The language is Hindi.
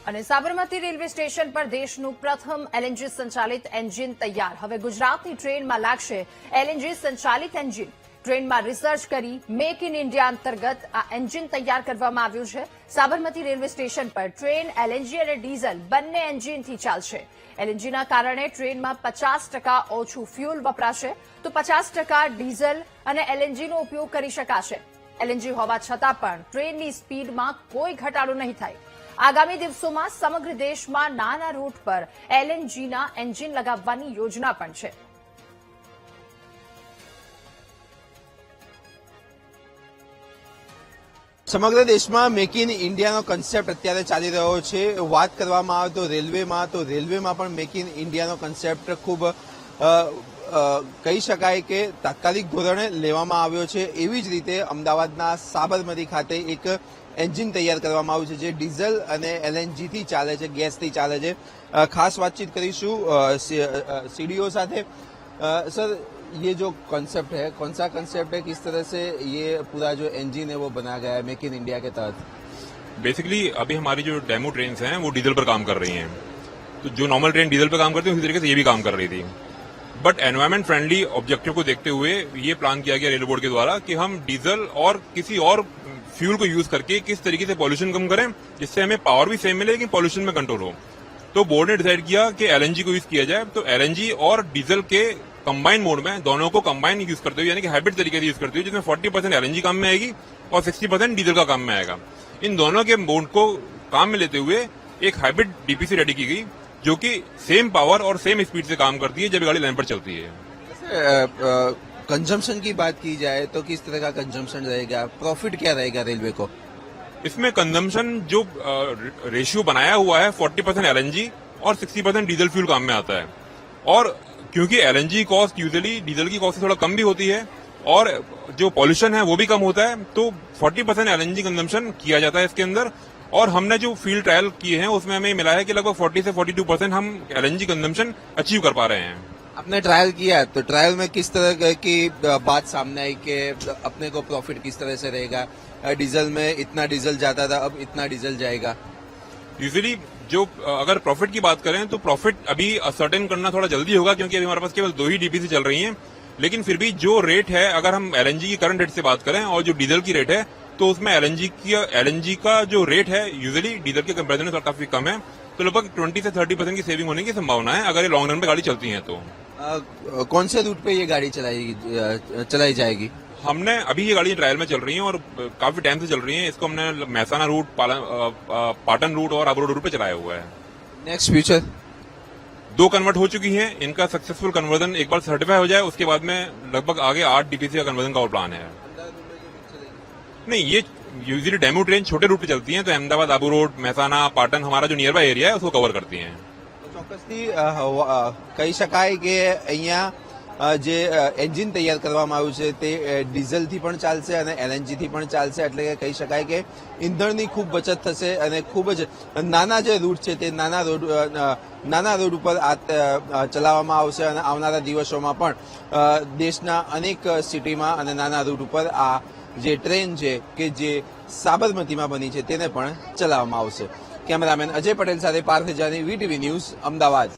અને સાબરમતી રેલવે સ્ટેશન પર દેશનું પ્રથમ એલએનજી સંચાલિત એન્જિન તૈયાર। હવે ગુજરાતની ટ્રેનમાં લાગશે એલએનજી સંચાલિત એન્જિન। ટ્રેનમાં રિસર્ચ કરી મેક ઇન ઇન્ડિયા અંતર્ગત આ એન્જિન તૈયાર કરવામાં આવ્યું છે। સાબરમતી રેલવે સ્ટેશન પર ટ્રેન એલએનજી અને ડીઝલ બંને એન્જિનથી ચાલશે। એલએનજીના કારણે ટ્રેનમાં 50% ઓછું ફ્યુલ વપરાશે તો 50% ડીઝલ અને એલએનજીનો ઉપયોગ કરી શકાશે। એલએનજી હોવા છતાં પણ ટ્રેનની સ્પીડમાં કોઈ ઘટાડો નહીં થાય। આગામી દિવસોમાં સમગ્ર દેશમાં નાના રૂટ પર એલએનજીના એન્જિન લગાવવાની યોજના પણ છે। સમગ્ર દેશમાં મેક ઇન ઇન્ડિયાનો કન્સેપ્ટ અત્યારે ચાલી રહ્યો છે। વાત કરવામાં આવે તો રેલવેમાં પણ મેક ઇન ઇન્ડિયાનો કન્સેપ્ટ ખૂબ કહી શકાય કે તાત્કાલિક ધોરણે લેવામાં આવ્યો છે। એવી જ રીતે અમદાવાદના સાબરમતી ખાતે એક એન્જિન તૈયાર કરવામાં આવ્યું છે જે ડીઝલ અને એલએનજીથી ચાલે છે, ગેસથી ચાલે છે। ખાસ વાતચીત કરીશું सीडीओ સાથે। सर, ये जो कॉन्सेप्ट है, कौन सा कॉन्सेप्ट है, किस तरह से ये पूरा जो इंजन है वो बनाया गया है मेक इन इंडिया के तहत? बेसिकली अभी हमारी जो डेमो ट्रेन हैं वो डीजल पर काम कर रही हैं, तो जो नॉर्मल ट्रेन डीजल पर काम करती है उसी तरीके से ये भी काम कर रही थी। बट एनवायरमेंट फ्रेंडली ऑब्जेक्टिव को देखते हुए ये प्लान किया गया रेलवे बोर्ड के द्वारा कि हम डीजल और किसी और फ्यूल को यूज करके किस तरीके से पॉल्यूशन कम करें जिससे हमें पावर भी सेम मिले लेकिन पॉल्यूशन में कंट्रोल हो। तो बोर्ड ने डिसाइड किया कि एलएनजी को यूज किया जाए। तो एलएनजी और डीजल के कंबाइन मोड में दोनों को कंबाइन यूज करते हुए यानी कि हाइब्रिड तरीके से यूज करते हुए जिसमें 40% एलएनजी काम में आएगी और 60% डीजल का काम में आएगा। इन दोनों के मोड को काम में लेते हुए एक हाइब्रिड डीपीसी रेडी की गई जो कि सेम पावर और सेम स्पीड से काम करती है जब गाड़ी लाइन पर चलती है। कंजम्पशन की बात की जाए तो किस तरह का कंजम्पशन रहेगा, प्रॉफिट क्या रहेगा रेलवे को? इसमें कंजम्पशन जो रेशियो बनाया हुआ है 40% एलएनजी और 60% डीजल फ्यूल काम में आता है। और क्योंकि एलएनजी कॉस्ट यूजुअली डीजल की कॉस्ट से थोड़ा कम भी होती है और जो पॉल्यूशन है वो भी कम होता है, तो 40% एलएनजी कंजम्पशन किया जाता है इसके अंदर। और हमने जो फील्ड ट्रायल किए हैं उसमें हमें मिला है कि लगभग 40 से 42% हम एलएनजी कंजम्पशन अचीव कर पा रहे हैं। आपने ट्रायल किया तो ट्रायल में किस तरह की बात सामने आई कि अपने को प्रॉफिट किस तरह से रहेगा? डीजल में इतना डीजल जाता था, अब इतना डीजल जाएगा। यूजुअली जो अगर प्रॉफिट की बात करें तो प्रॉफिट अभी असर्टेन करना थोड़ा जल्दी होगा क्योंकि अभी हमारे पास केवल 2 ही डीपीसी चल रही हैं। लेकिन फिर भी जो रेट है, अगर हम एलएनजी की करंट रेट से बात करें और जो डीजल की रेट है तो उसमें एलएनजी का जो रेट है यूजुअली डीजल के कंपेरिजन में काफी कम है। तो लगभग 20 से 30% की सेविंग होने की संभावना है अगर ये लॉन्ग रन पे गाड़ी चलती है। तो कौन से रूट पे ये गाड़ी चलाई जाएगी? हमने अभी ये गाड़ी ट्रायल में चल रही है और काफी टाइम से चल रही है। इसको हमने महसाना रूट, पाटन रूट और अबरोड रूट पे चलाया हुआ है। नेक्स्ट फ्यूचर 2 कन्वर्ट हो चुकी हैं। इनका सक्सेसफुल कन्वर्जन एक बार सर्टिफाई हो जाए उसके बाद में लगभग आगे 8 डीपीसी का कन्वर्जन का और प्लान है। नहीं, ये यूजुअली डेमो ट्रेन छोटे रूट पे चलती हैं, तो अहमदाबाद, आबू रोड, महसाना, पाटन हमारा जो नियर बाय एरिया है उसको कवर करती हैं। ચોક્કસથી કહી શકાય કે અહીંયા જે એન્જિન તૈયાર કરવામાં આવ્યું છે તે ડીઝલથી પણ ચાલશે અને એલએનજીથી પણ ચાલશે, એટલે કે કહી શકાય કે ઈંધણની ખૂબ બચત થશે અને ખૂબ જ નાના જે રૂટ છે તે નાના રોડ ઉપર આ ચલાવવામાં આવશે અને આવનારા દિવસોમાં પણ દેશના અનેક સિટીમાં અને નાના રૂટ ઉપર આ જે ટ્રેન છે કે જે સાબરમતીમાં બની છે તેને પણ ચલાવવામાં આવશે। કેમેરામેન અજય પટેલ સાથે પાર્થ જાની, વીટીવી ન્યૂઝ, અમદાવાદ।